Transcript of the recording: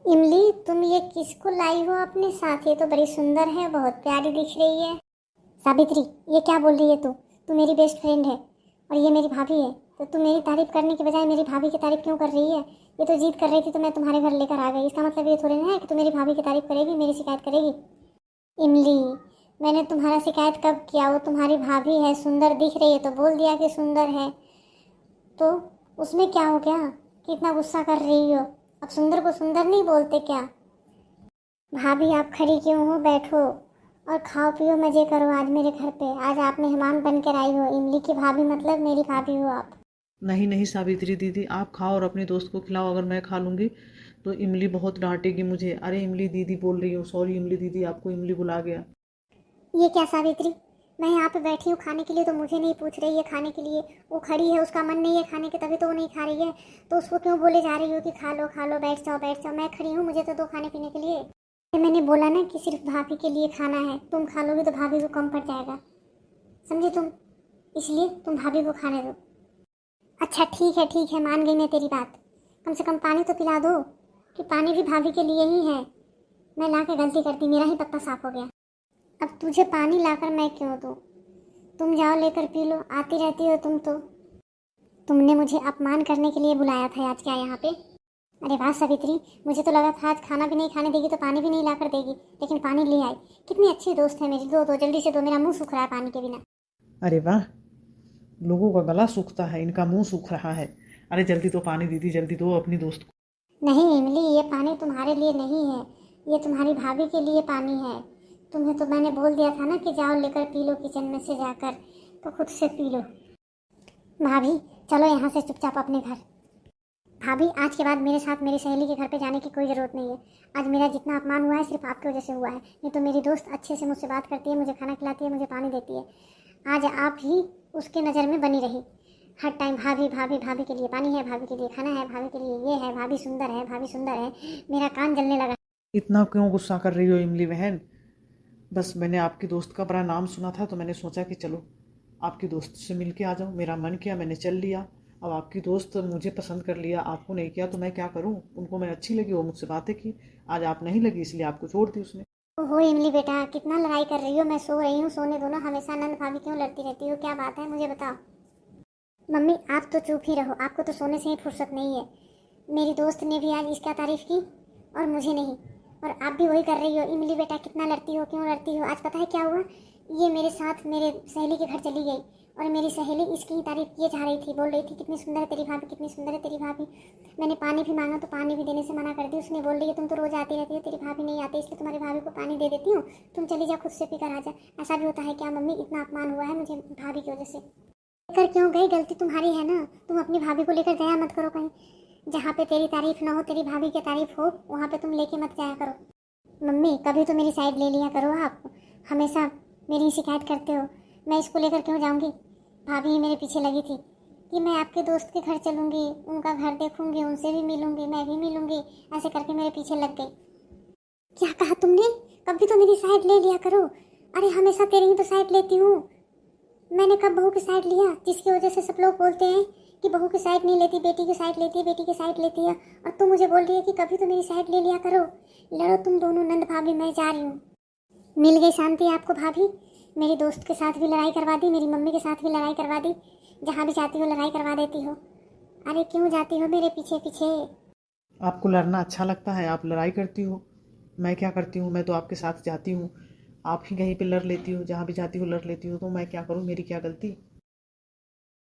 इमली, तुम ये किसको लाई हो अपने साथ? ये तो बड़ी सुंदर है, बहुत प्यारी दिख रही है। सावित्री, ये क्या बोल रही है तू मेरी बेस्ट फ्रेंड है और ये मेरी भाभी है, तो तू मेरी तारीफ करने के बजाय मेरी भाभी की तारीफ क्यों कर रही है? ये तो जिद कर रही थी तो मैं तुम्हारे घर लेकर आ गई। इसका मतलब ये थोड़ी ना है कि तू मेरी भाभी की तारीफ करेगी, मेरी शिकायत करेगी। इमली, मैंने तुम्हारा शिकायत कब किया? वो तुम्हारी भाभी है, सुंदर दिख रही है तो बोल दिया कि सुंदर है, तो उसमें क्या हो गया कि इतना गुस्सा कर रही हो? अब सुंदर को सुंदर नहीं बोलते क्या? भाभी, आप खड़ी क्यों हो? बैठो और खाओ पियो, मजे करो। आज मेरे घर पे आज आप मेहमान बन कर आई हो। इमली की भाभी मतलब मेरी भाभी हो आप। नहीं नहीं सावित्री दीदी, आप खाओ और अपने दोस्त को खिलाओ। अगर मैं खा लूँगी तो इमली बहुत डांटेगी मुझे। अरे इमली दीदी बोल रही हूँ, सॉरी इमली दीदी, आपको इमली बुला गया। ये क्या सावित्री, मैं यहाँ पे बैठी हूँ खाने के लिए तो मुझे नहीं पूछ रही है खाने के लिए? वो खड़ी है, उसका मन नहीं है खाने के, तभी तो वो नहीं खा रही है। तो उसको क्यों बोले जा रही हो कि खा लो, बैठ जाओ बैठ जाओ? मैं खड़ी हूँ, मुझे तो दो खाने पीने के लिए। मैंने बोला ना कि सिर्फ भाभी के लिए खाना है, तुम खा लोगी तो भाभी को कम पड़ जाएगा, समझी तुम? इसलिए तुम भाभी को खाने दो। अच्छा ठीक है, मान गई मैं तेरी बात। कम से कम पानी तो पिला दो, कि पानी भी भाभी के लिए ही है। मैं ला के गलती कर दी, मेरा ही पत्ता साफ हो गया। अब तुझे पानी लाकर मैं क्यों दूँ? तुम जाओ लेकर पी लो, आती रहती हो तुम तो। तुमने मुझे अपमान करने के लिए बुलाया था आज क्या यहाँ पे? अरे वाह सावित्री, मुझे तो लगा था आज खाना भी नहीं खाने देगी तो पानी भी नहीं लाकर देगी, लेकिन पानी ले आई। कितनी अच्छी दोस्त है मेरी। दो दो जल्दी से दो, मेरा मुंह सूख रहा है पानी के बिना। अरे वाह, लोगों का गला सूखता है, इनका मुंह सूख रहा है। अरे जल्दी दो पानी दीदी, जल्दी दो अपनी दोस्त को। नहीं इमली, ये पानी तुम्हारे लिए नहीं है, ये तुम्हारी भाभी के लिए पानी है। तुम्हें तो मैंने बोल दिया था ना कि जाओ लेकर पी लो किचन में से जाकर, तो खुद से पी लो। भाभी, चलो यहाँ से चुपचाप अपने घर। भाभी, आज के बाद मेरे साथ मेरी सहेली के घर पे जाने की कोई ज़रूरत नहीं है। आज मेरा जितना अपमान हुआ है सिर्फ आपकी वजह से हुआ है। नहीं तो मेरी दोस्त अच्छे से मुझसे बात करती है, मुझे खाना खिलाती है, मुझे पानी देती है। आज आप ही उसके नज़र में बनी रही। हर टाइम भाभी भाभी, भाभी के लिए पानी है, भाभी के लिए खाना है, भाभी के लिए ये है, भाभी सुंदर है, भाभी सुंदर है। मेरा कान जलने लगा। इतना क्यों गुस्सा कर रही हो इमली बहन? बस मैंने आपकी दोस्त का बड़ा नाम सुना था तो मैंने सोचा कि चलो आपकी दोस्त से मिल के आ जाऊँ। मेरा मन किया, मैंने चल लिया। अब आपकी दोस्त मुझे पसंद कर लिया, आपको नहीं किया तो मैं क्या करूँ? उनको मैं अच्छी लगी, वो मुझसे बातें की। आज आप नहीं लगी इसलिए आपको छोड़ दी उसने। ओहो इमली बेटा, कितना लड़ाई कर रही हो? मैं सो रही हूँ, सोने दो ना। हमेशा नंद भाभी क्यों लड़ती रहती हो? क्या बात है मुझे बताओ। मम्मी, आप तो चुप ही रहो, आपको तो सोने से ही फुर्सत नहीं है। मेरी दोस्त ने भी आज इसका तारीफ की और मुझे नहीं, और आप भी वही कर रही हो। इमली बेटा, कितना लड़ती हो, क्यों लड़ती हो? आज पता है क्या हुआ? ये मेरे साथ मेरे सहेली के घर चली गई और मेरी सहेली इसकी ही तारीफ किए जा रही थी, बोल रही थी कितनी सुंदर है तेरी भाभी, कितनी सुंदर है तेरी भाभी। मैंने पानी भी मांगा तो पानी भी देने से मना कर दी। उसने बोल रही है तुम तो रोज आती रहती हो, तेरी भाभी नहीं आती, इसलिए तुम्हारी भाभी को पानी दे देती हूँ, तुम चली जा खुद से पीकर आ जा। ऐसा भी होता है क्या मम्मी? इतना अपमान हुआ है मुझे भाभी की वजह से। लेकर क्यों गई? गलती तुम्हारी है ना। तुम अपनी भाभी को लेकर जाया मत करो कहीं। जहाँ पे तेरी तारीफ ना हो, तेरी भाभी की तारीफ हो, वहाँ पे तुम लेके मत जाया करो। मम्मी, कभी तो मेरी साइड ले लिया करो आप, हमेशा मेरी शिकायत करते हो। मैं इसको लेकर क्यों जाऊँगी? भाभी ही मेरे पीछे लगी थी कि मैं आपके दोस्त के घर चलूँगी, उनका घर देखूँगी, उनसे भी मिलूँगी, मैं भी मिलूँगी। ऐसे करके मेरे पीछे लग गई। क्या कहा तुमने? कभी तो मेरी साइड ले लिया करो। अरे हमेशा तेरी ही तो साइड लेती हूँ। मैंने कब बहू की साइड लिया, जिसकी वजह से सब लोग बोलते हैं कि बहू की साइड नहीं लेती, बेटी की साइड लेती है, बेटी की साइड लेती है। और तुम मुझे बोल रही है कि कभी तो मेरी साइड ले लिया करो। लड़ो तुम दोनों नंद भाभी, मैं जा रही हूँ। मिल गई शांति आपको भाभी? मेरी दोस्त के साथ भी लड़ाई करवा दी, मेरी मम्मी के साथ भी लड़ाई करवा दी। जहाँ भी जाती हो लड़ाई करवा देती हो। अरे क्यों जाती हो मेरे पीछे पीछे? आपको लड़ना अच्छा लगता है, आप लड़ाई करती हो। मैं क्या करती हूँ? मैं तो आपके साथ जाती हूँ, आप ही कहीं पे लड़ लेती हो, जहाँ भी जाती हो लड़ लेती हो, तो मैं क्या करूँ? मेरी क्या गलती?